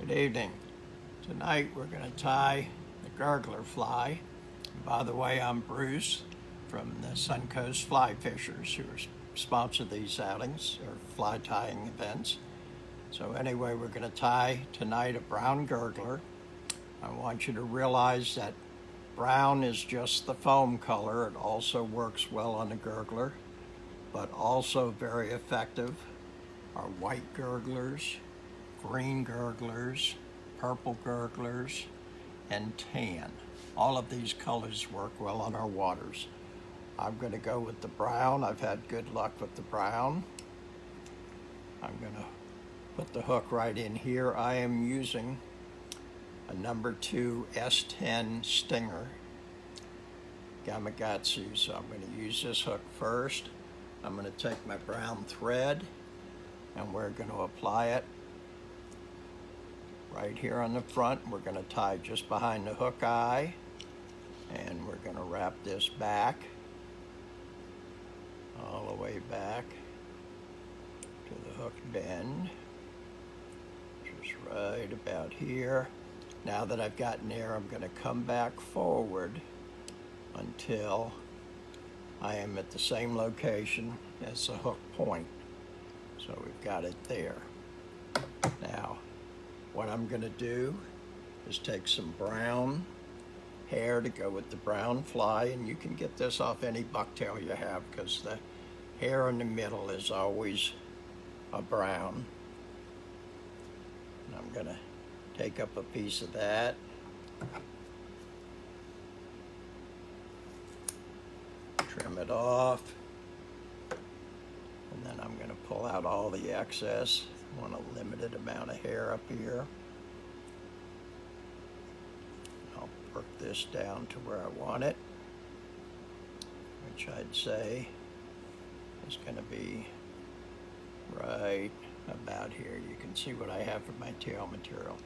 Good evening. Tonight we're going to tie the gurgler fly. And by the way, I'm Bruce from the Suncoast Fly Fishers who sponsor these outings or fly tying events. So anyway, we're going to tie tonight a brown gurgler. I want you to realize that brown is just the foam color. It also works well on a gurgler, but also very effective are white gurglers, green gurglers, purple gurglers, and tan. All of these colors work well on our waters. I'm going to go with the brown. I've had good luck with the brown. I'm going to put the hook right in here. I am using a number 2 S10 Stinger Gamakatsu, so I'm going to use this hook first. I'm going to take my brown thread and we're going to apply it right here on the front. We're going to tie just behind the hook eye, and we're going to wrap this back all the way back to the hook bend, just right about here. Now that I've gotten there, I'm going to come back forward until I am at the same location as the hook point. So we've got it there. Now, what I'm going to do is take some brown hair to go with the brown fly, and you can get this off any bucktail you have because the hair in the middle is always a brown. And I'm going to take up a piece of that. Trim it off. And then I'm going to pull out all the excess. I want a limited amount of hair up here. I'll work this down to where I want it, which I'd say is going to be right about here. You can see what I have for my tail material.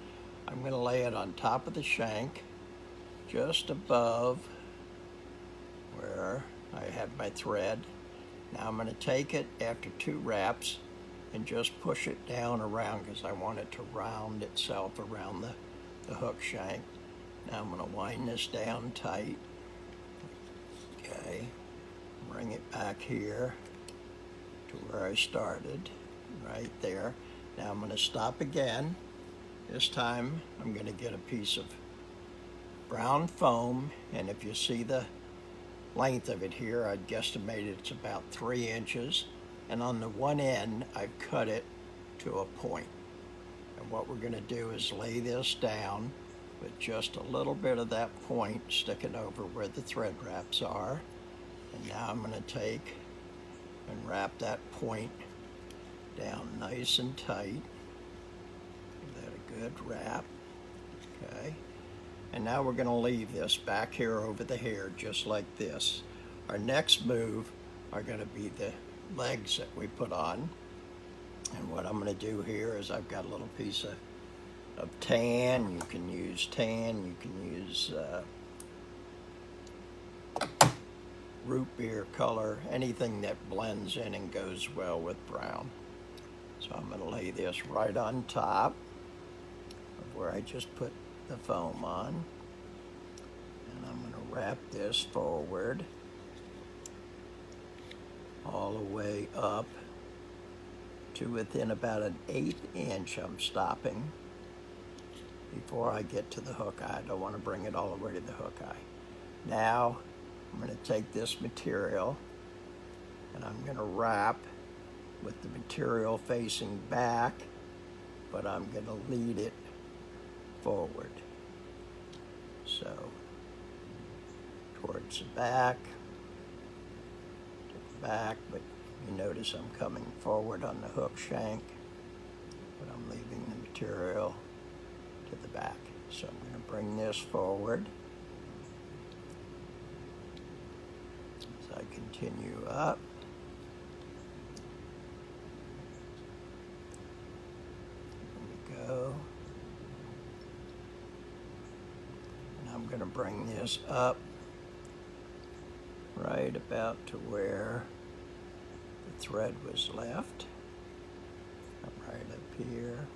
I'm going to lay it on top of the shank, just above where I have my thread. Now I'm going to take it after 2 wraps and just push it down around because I want it to round itself around the hook shank. Now I'm going to wind this down tight. Okay, bring it back here to where I started, right there. Now I'm going to stop again. This time I'm going to get a piece of brown foam, and if you see the length of it here, I'd guesstimate it's about 3 inches, and on the one end I've cut it to a point. And what we're going to do is lay this down with just a little bit of that point sticking over where the thread wraps are. And now I'm going to take and wrap that point down nice and tight. Give that a good wrap. Okay. And now we're going to leave this back here over the hair just like this. Our next move are going to be the legs that we put on. And what I'm going to do here is I've got a little piece of tan. You can use tan. You can use root beer color. Anything that blends in and goes well with brown. So I'm going to lay this right on top of where I just put the foam on, and I'm going to wrap this forward all the way up to within about an 1/8 inch. I'm stopping before I get to the hook eye. I don't want to bring it all the way to the hook eye. Now I'm going to take this material and I'm going to wrap with the material facing back, but I'm going to lead it forward. So towards the back, but you notice I'm coming forward on the hook shank, but I'm leaving the material to the back. So I'm going to bring this forward as I continue up. There we go. I'm going to bring this up right about to where the thread was left. I'm right up here.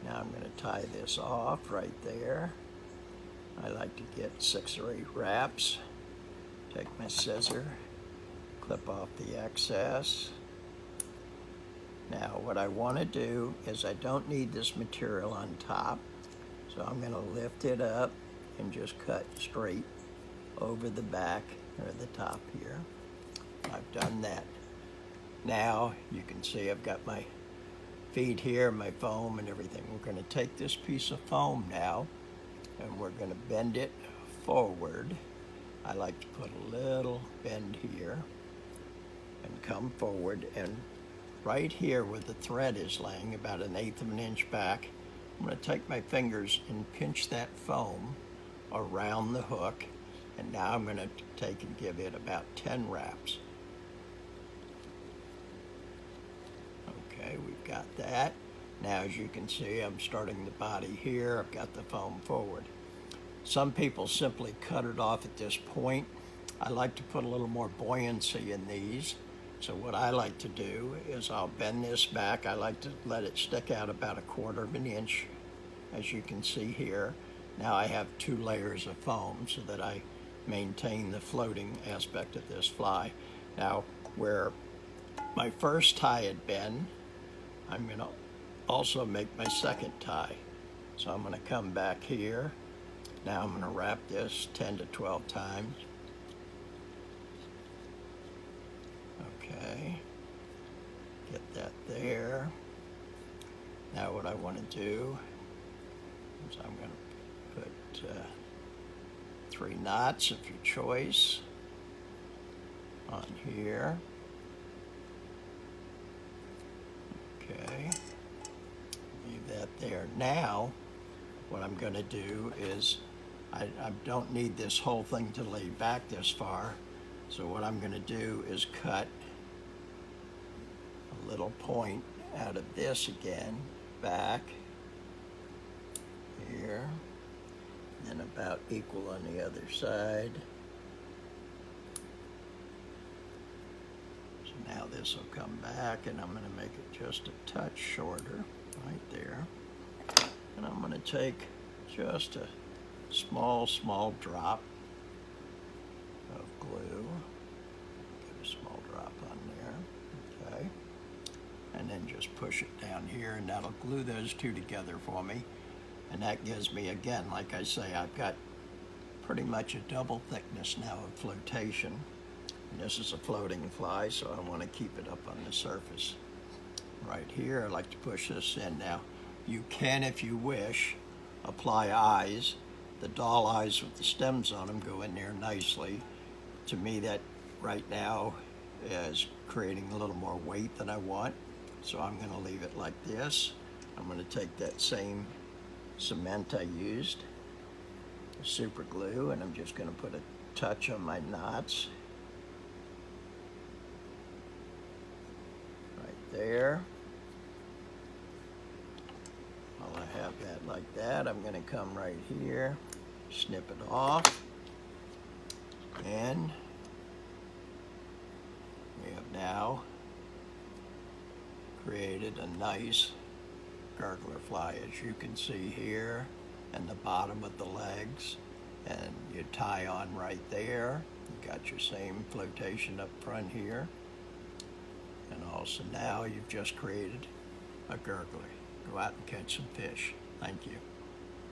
Now I'm going to tie this off right there. I like to get 6 or 8 wraps. Take my scissor, clip off the excess. Now what I want to do is I don't need this material on top, so I'm going to lift it up and just cut straight over the back or the top here. I've done that. Now you can see I've got my feet here, my foam and everything. We're going to take this piece of foam now and we're going to bend it forward. I like to put a little bend here and come forward, and right here where the thread is laying, about 1/8 of an inch back, I'm going to take my fingers and pinch that foam around the hook, and now I'm going to take and give it about 10 wraps. Okay, we've got that. Now as you can see, I'm starting the body here. I've got the foam forward. Some people simply cut it off at this point. I like to put a little more buoyancy in these. So what I like to do is I'll bend this back. I like to let it stick out about 1/4 of an inch, as you can see here. Now I have 2 layers of foam so that I maintain the floating aspect of this fly. Now where my first tie had been, I'm going to also make my second tie. So I'm going to come back here. Now I'm going to wrap this 10 to 12 times. Okay, get that there. Now what I want to do is I'm going to put 3 knots of your choice on here. Okay, leave that there. Now what I'm going to do is I don't need this whole thing to lay back this far, so what I'm going to do is cut a little point out of this again, back here, and about equal on the other side. So now this will come back, and I'm going to make it just a touch shorter right there. And I'm going to take just a small drop of glue. Get a small drop on there, okay? And then just push it down here, and that'll glue those 2 together for me. And that gives me, again, like I say, I've got pretty much a double thickness now of flotation. And this is a floating fly, so I want to keep it up on the surface. Right here, I like to push this in. Now, you can, if you wish, apply eyes. The doll eyes with the stems on them go in there nicely. To me, that right now is creating a little more weight than I want. So I'm going to leave it like this. I'm going to take that same cement I used, super glue, and I'm just going to put a touch on my knots. Right there. While I have that like that, I'm going to come right here, snip it off, and we have now created a nice gurgler fly, as you can see here, and the bottom of the legs, and you tie on right there. You got your same flotation up front here, and also now you've just created a gurgler. Go out and catch some fish. Thank you.